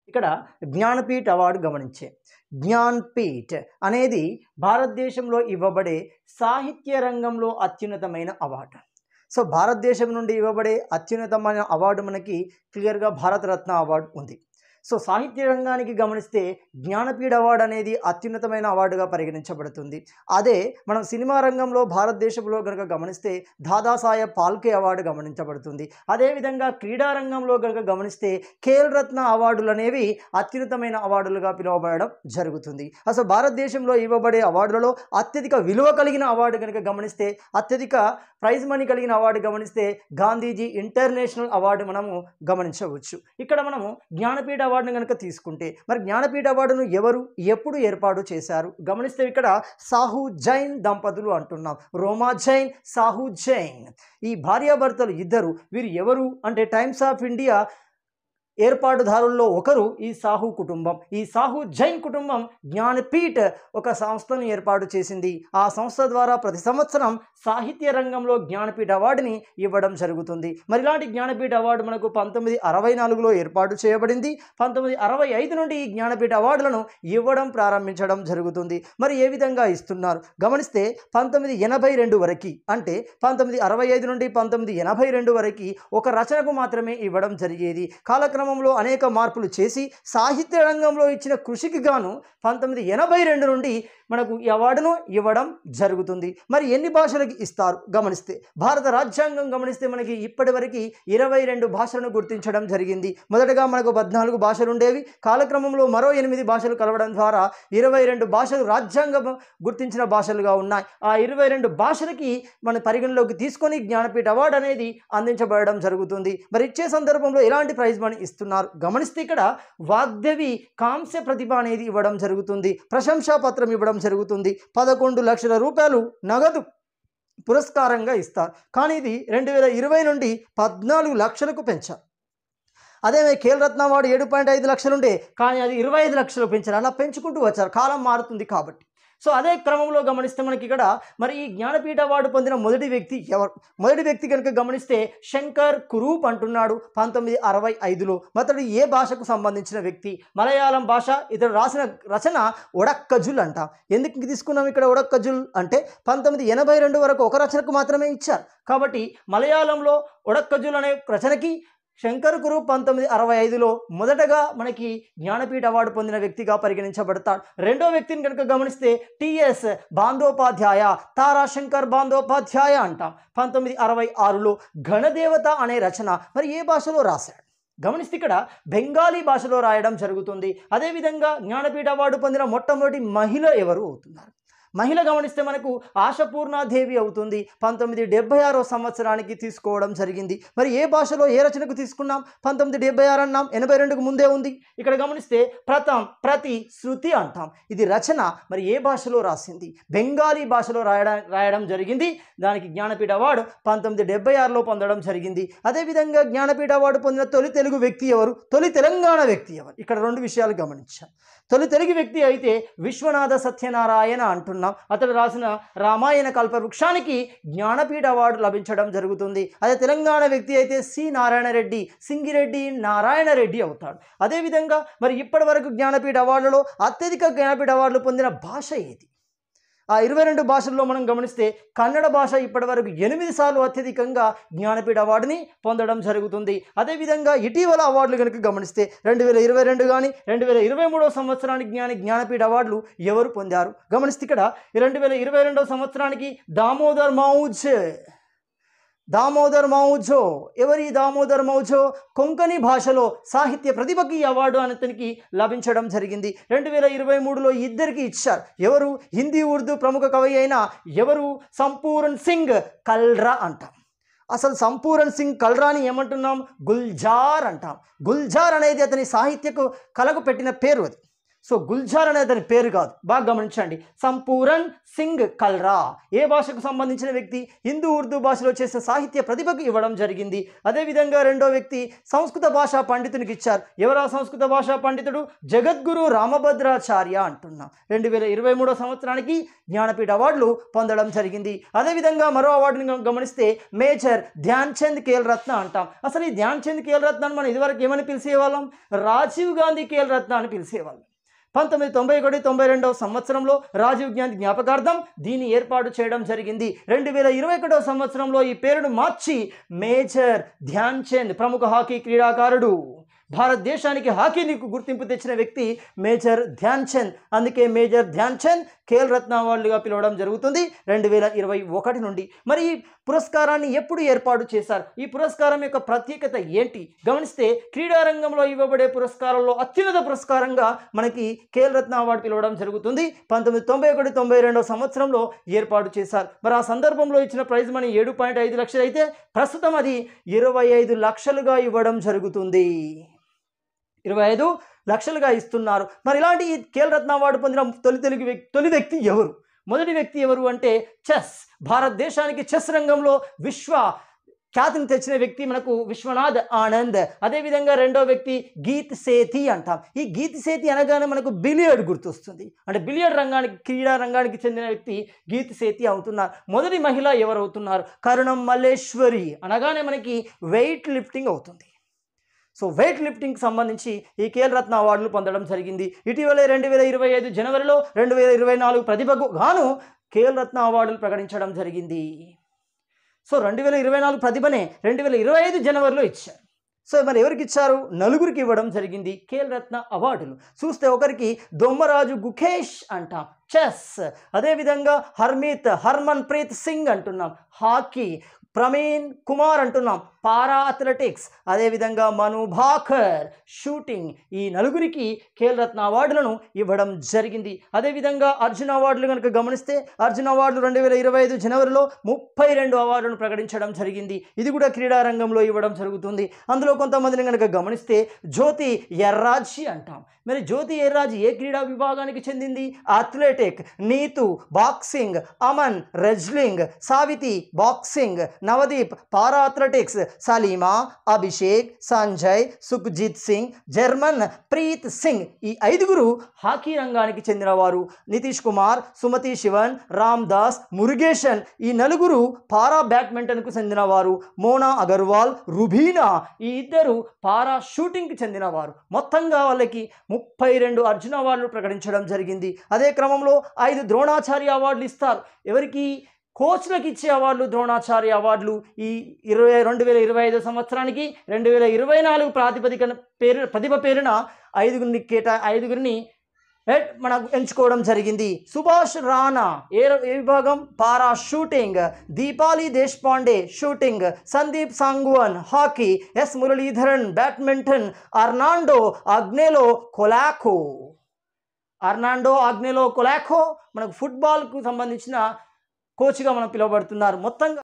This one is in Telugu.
ఇక్కడ జ్ఞానపీఠ్ అవార్డు గమనించే జ్ఞాన్పీఠ్ అనేది భారతదేశంలో ఇవ్వబడే సాహిత్య రంగంలో అత్యున్నతమైన అవార్డు. సో భారతదేశం నుండి ఇవ్వబడే అత్యున్నతమైన అవార్డు మనకి క్లియర్గా భారతరత్న అవార్డు ఉంది. సో సాహిత్య రంగానికి గమనిస్తే జ్ఞానపీఠ అవార్డు అనేది అత్యున్నతమైన అవార్డుగా పరిగణించబడుతుంది. అదే మనం సినిమా రంగంలో భారతదేశంలో కనుక గమనిస్తే దాదాసాహెబ్ ఫాల్కే అవార్డు గమనించబడుతుంది. అదేవిధంగా క్రీడా రంగంలో కనుక గమనిస్తే ఖేల్ రత్న అవార్డులు అనేవి అత్యున్నతమైన అవార్డులుగా పిలువబడడం జరుగుతుంది. అసలు భారతదేశంలో ఇవ్వబడే అవార్డులలో అత్యధిక విలువ కలిగిన అవార్డు కనుక గమనిస్తే, అత్యధిక ప్రైజ్ మనీ కలిగిన అవార్డు గమనిస్తే గాంధీజీ ఇంటర్నేషనల్ అవార్డు మనము గమనించవచ్చు. ఇక్కడ మనము జ్ఞానపీఠ అవార్డును కనుక తీసుకుంటే మరి జ్ఞానపీఠ అవార్డును ఎవరు ఎప్పుడు ఏర్పాటు చేశారు గమనిస్తే ఇక్కడ సాహు జైన్ దంపతులు అంటున్నాం. రోమా జైన్, సాహు జైన్ ఈ భార్యాభర్తలు ఇద్దరు. వీరు ఎవరు అంటే టైమ్స్ ఆఫ్ ఇండియా ఏర్పాటుదారుల్లో ఒకరు ఈ సాహు కుటుంబం. ఈ సాహు జైన్ కుటుంబం జ్ఞానపీఠ్ ఒక సంస్థను ఏర్పాటు చేసింది. ఆ సంస్థ ద్వారా ప్రతి సంవత్సరం సాహిత్య రంగంలో జ్ఞానపీఠ అవార్డుని ఇవ్వడం జరుగుతుంది. మరి ఇలాంటి జ్ఞానపీఠ అవార్డు మనకు 1964లో ఏర్పాటు చేయబడింది. 1965 నుండి ఈ జ్ఞానపీఠ అవార్డులను ఇవ్వడం ప్రారంభించడం జరుగుతుంది. మరి ఏ విధంగా ఇస్తున్నారు గమనిస్తే 1982 వరకు అంటే 1965 నుండి 1982 వరకు ఒక రచనకు మాత్రమే ఇవ్వడం జరిగేది. కాలక్రమంలో అనేక మార్పులు చేసి సాహిత్య రంగంలో ఇచ్చిన కృషికి గాను 1982 నుండి మనకు ఈ అవార్డును ఇవ్వడం జరుగుతుంది. మరి ఎన్ని భాషలకు ఇస్తారు గమనిస్తే భారత రాజ్యాంగం గమనిస్తే మనకి ఇప్పటివరకు 22 భాషలను గుర్తించడం జరిగింది. మొదటగా మనకు 14 భాషలు ఉండేవి. కాలక్రమంలో మరో 8 భాషలు కలవడం ద్వారా 22 భాషలు రాజ్యాంగం గుర్తించిన భాషలుగా ఉన్నాయి. ఆ 22 భాషలకి మన పరిగణలోకి తీసుకొని జ్ఞానపీఠ అవార్డు అనేది అందించబడడం జరుగుతుంది. మరి ఇచ్చే సందర్భంలో ఎలాంటి ప్రైజ్ మనీ ఇస్తున్నారు గమనిస్తే ఇక్కడ వాగ్దేవి కాంస్య ప్రతిభ అనేది ఇవ్వడం జరుగుతుంది. ప్రశంసా పత్రం ఇవ్వడం జరుగుతుంది. 11 లక్షల రూపాయలు నగదు పురస్కారంగా ఇస్తారు. కానీ ఇది 2020 నుండి 14 లక్షలకు పెంచారు. అదే ఖేల్ రత్న అవార్డు 7.5 లక్షలుండే కానీ అది 25 లక్షలు పెంచారు. అలా పెంచుకుంటూ వచ్చారు, కాలం మారుతుంది కాబట్టి. సో అదే క్రమంలో గమనిస్తే మనకి ఇక్కడ మరి ఈ జ్ఞానపీఠ అవార్డు పొందిన మొదటి వ్యక్తి ఎవరు? మొదటి వ్యక్తి కనుక గమనిస్తే శంకర్ కురూప్ అంటున్నాడు 1965లో. అతడు ఏ భాషకు సంబంధించిన వ్యక్తి? మలయాళం భాష. ఇతడు రాసిన రచన ఒడక్కజుల్ అంటాం. ఎందుకు తీసుకున్నాం ఇక్కడ ఒడక్కజుల్ అంటే 1982 వరకు ఒక రచనకు మాత్రమే ఇచ్చారు. కాబట్టి మలయాళంలో ఒడక్కజుల్ అనే రచనకి శంకర్ కురూప్ 1965లో మొదటగా మనకి జ్ఞానపీఠ అవార్డు పొందిన వ్యక్తిగా పరిగణించబడతాడు. రెండో వ్యక్తిని కనుక గమనిస్తే టిఎస్ బాందోపాధ్యాయ, తారాశంకర్ బాందోపాధ్యాయ అంటాం. 1966లో గణదేవత అనే రచన మరి ఏ భాషలో రాశాడు గమనిస్తే ఇక్కడ బెంగాలీ భాషలో రాయడం జరుగుతుంది. అదేవిధంగా జ్ఞానపీఠ అవార్డు పొందిన మొట్టమొదటి మహిళ ఎవరు అవుతున్నారు? మహిళ గమనిస్తే మనకు ఆశపూర్ణాదేవి అవుతుంది. 1976 సంవత్సరానికి తీసుకోవడం జరిగింది. మరి ఏ భాషలో ఏ రచనకు తీసుకున్నాం? 1976 అన్నాం, 82కు ముందే ఉంది. ఇక్కడ గమనిస్తే ప్రతి శృతి అంటాం. ఇది రచన మరి ఏ భాషలో రాసింది? బెంగాలీ భాషలో రాయడం జరిగింది. దానికి జ్ఞానపీఠ అవార్డు 1976లో పొందడం జరిగింది. అదేవిధంగా జ్ఞానపీఠ అవార్డు పొందిన తొలి తెలుగు వ్యక్తి ఎవరు? తొలి తెలంగాణ వ్యక్తి ఎవరు? ఇక్కడ 2 విషయాలు గమనించాం. తొలి తెలుగు వ్యక్తి అయితే విశ్వనాథ సత్యనారాయణ అంటున్నాం. అతడు రాసిన రామాయణ కల్పవృక్షానికి జ్ఞానపీఠ అవార్డు లభించడం జరుగుతుంది. అదే తెలంగాణ వ్యక్తి అయితే సి నారాయణ రెడ్డి, సింగిరెడ్డి నారాయణ రెడ్డి అవుతాడు. అదేవిధంగా మరి ఇప్పటి వరకు జ్ఞానపీఠ అవార్డులో అత్యధిక జ్ఞానపీఠ అవార్డులు పొందిన భాష ఏది? ఆ 22 భాషల్లో మనం గమనిస్తే కన్నడ భాష ఇప్పటి వరకు 8 సార్లు అత్యధికంగా జ్ఞానపీఠ అవార్డుని పొందడం జరుగుతుంది. అదేవిధంగా ఇటీవల అవార్డులు కనుక గమనిస్తే 2022 కానీ 2023 సంవత్సరానికి జ్ఞానపీఠ అవార్డులు ఎవరు పొందారు గమనిస్తే ఇక్కడ 2022 సంవత్సరానికి దామోదర్ మౌజో. ఎవరి దామోదర్ మౌజో? కొంకణి భాషలో సాహిత్య ప్రతిభకి ఈ అవార్డు అతనికి లభించడం జరిగింది. 2023లో ఇద్దరికి ఇచ్చారు. ఎవరు? హిందీ ఉర్దూ ప్రముఖ కవి అయిన ఎవరు? సంపూరణ్ సింగ్ కల్రా అంటాం. అసలు సంపూరణ్ సింగ్ కల్రాని ఏమంటున్నాం? గుల్జార్ అంటాం. గుల్జార్ అనేది అతని సాహిత్యకు కళకు పెట్టిన పేరు అది. సో గుల్జార్ అనేది అతని పేరు కాదు, బాగా గమనించండి. సంపూరన్ సింగ్ కల్రా ఏ భాషకు సంబంధించిన వ్యక్తి? హిందూ ఉర్దూ భాషలో చేసిన సాహిత్య ప్రతిభకు ఇవ్వడం జరిగింది. అదేవిధంగా రెండో వ్యక్తి సంస్కృత భాషా పండితునికి ఇచ్చారు. ఎవరా సంస్కృత భాషా పండితుడు? జగద్గురు రామభద్రాచార్య అంటున్నాం. 2023 సంవత్సరానికి జ్ఞానపీఠ అవార్డులు పొందడం జరిగింది. అదేవిధంగా మరో అవార్డుని గమనిస్తే మేజర్ ధ్యాన్ చంద్ ఖేల్ రత్న అంటాం. అసలు ఈ ధ్యాన్ చంద్ ఖేల్ రత్న మనం ఇదివరకు ఏమని పిలిచేవాళ్ళం? రాజీవ్ గాంధీ ఖేల్ రత్న అని పిలిచేవాళ్ళం. 1991-92 సంవత్సరంలో రాజీవ్ గాంధీ జ్ఞాపకార్థం దీన్ని ఏర్పాటు చేయడం జరిగింది. 2021 సంవత్సరంలో ఈ పేరును మార్చి మేజర్ ధ్యాన్ చంద్, ప్రముఖ హాకీ క్రీడాకారుడు, భారతదేశానికి హాకీని గుర్తింపు తెచ్చిన వ్యక్తి మేజర్ ధ్యాన్ చంద్. అందుకే మేజర్ ధ్యాన్ చంద్ ఖేల్ రత్న అవార్డులుగా పిలవడం జరుగుతుంది 2021 నుండి. మరి ఈ పురస్కారాన్ని ఎప్పుడు ఏర్పాటు చేశారు? ఈ పురస్కారం యొక్క ప్రత్యేకత ఏంటి గమనిస్తే, క్రీడారంగంలో ఇవ్వబడే పురస్కారంలో అత్యున్నత పురస్కారంగా మనకి ఖేల్ రత్న అవార్డు పిలవడం జరుగుతుంది. 1991-92 సంవత్సరంలో ఏర్పాటు చేశారు. మరి ఆ సందర్భంలో ఇచ్చిన ప్రైజ్ మనీ 7.5 లక్షలు అయితే ప్రస్తుతం అది 25 లక్షలుగా ఇవ్వడం జరుగుతుంది. 25 లక్షలుగా ఇస్తున్నారు. మరి ఇలాంటి ఖేల్ రత్న అవార్డు పొందిన తొలి వ్యక్తి ఎవరు? మొదటి వ్యక్తి ఎవరు అంటే చెస్. భారతదేశానికి చెస్ రంగంలో విశ్వ ఖ్యాతిని తెచ్చిన వ్యక్తి మనకు విశ్వనాథ్ ఆనంద్. అదేవిధంగా రెండో వ్యక్తి గీత్ సేథి అంటాం. ఈ గీత్ సేథి అనగానే మనకు బిలియర్డ్ గుర్తొస్తుంది. అంటే బిలియర్డ్ రంగానికి, క్రీడా రంగానికి చెందిన వ్యక్తి గీత్ సేథి అవుతున్నారు. మొదటి మహిళ ఎవరు అవుతున్నారు? కరుణం మల్లేశ్వరి అనగానే మనకి వెయిట్ లిఫ్టింగ్ అవుతుంది. సో వెయిట్ లిఫ్టింగ్కి సంబంధించి ఈ ఖేల్ రత్న అవార్డులు పొందడం జరిగింది. ఇటీవలే 2025 జనవరిలో 2024 ప్రతిభకు గాను ఖేల్ రత్న అవార్డులు ప్రకటించడం జరిగింది. సో 2024 ప్రతిభనే 2025 జనవరిలో ఇచ్చారు. సో మరి ఎవరికి ఇచ్చారు? నలుగురికి ఇవ్వడం జరిగింది ఖేల్ రత్న అవార్డులు. చూస్తే ఒకరికి దొమ్మరాజు గుఖేష్ అంటాం, చెస్. అదేవిధంగా హర్మన్ ప్రీత్ సింగ్ అంటున్నాం, హాకీ. ప్రవీణ్ కుమార్ అంటున్నాం, పారా అథ్లెటిక్స్. అదేవిధంగా మను భాకర్, షూటింగ్. ఈ నలుగురికి ఖేల్ రత్న అవార్డులను ఇవ్వడం జరిగింది. అదేవిధంగా అర్జున్ అవార్డులు కనుక గమనిస్తే, అర్జున్ అవార్డులు 2025 జనవరిలో 32 అవార్డులను ప్రకటించడం జరిగింది. ఇది కూడా క్రీడా రంగంలో ఇవ్వడం జరుగుతుంది. అందులో కొంతమందిని కనుక గమనిస్తే జ్యోతి ఎర్రాజీ అంటాం. మరి జ్యోతి ఎర్రాజీ ఏ క్రీడా విభాగానికి చెందింది? Athletic. Neetu boxing, Aman wrestling, Saweety boxing, Navdeep para athletics, Salima, Abhishek, Sanjay, Sukhjeet Singh, Jarmanpreet Singh. ఈ 5గురు హాకీ రంగానికి చెందినవారు. నితీష్ కుమార్, సుమతి శివన్, రామ్ దాస్, మురుగేషన్. ఈ 4గురు పారా బ్యాడ్మింటన్కు చెందినవారు. మోనా అగర్వాల్, రుబీనా ఈ 2 పారా షూటింగ్కి చెందినవారు. మొత్తంగా వాళ్ళకి 32 అర్జున అవార్డులు ప్రకటించడం జరిగింది. అదే క్రమంలో 5 ద్రోణాచార్య అవార్డులు ఇస్తారు. ఎవరికి? కోచ్లకు ఇచ్చే అవార్డులు ద్రోణాచార్య అవార్డులు. ఈ 2025 సంవత్సరానికి 2024 ప్రాతిపదికన ప్రతిభ పేరున 5గురిని మనం ఎంచుకోవడం జరిగింది. సుభాష్ రాణా ఏ విభాగం? Para shooting. Deepali Deshpande shooting. Sandeep Sangwan hockey. S Muralidharan badminton. Arnaldo Agnelo Colaco మనకు ఫుట్బాల్కు సంబంధించిన కోచ్గా మనం పిలువబడుతున్నారు. మొత్తంగా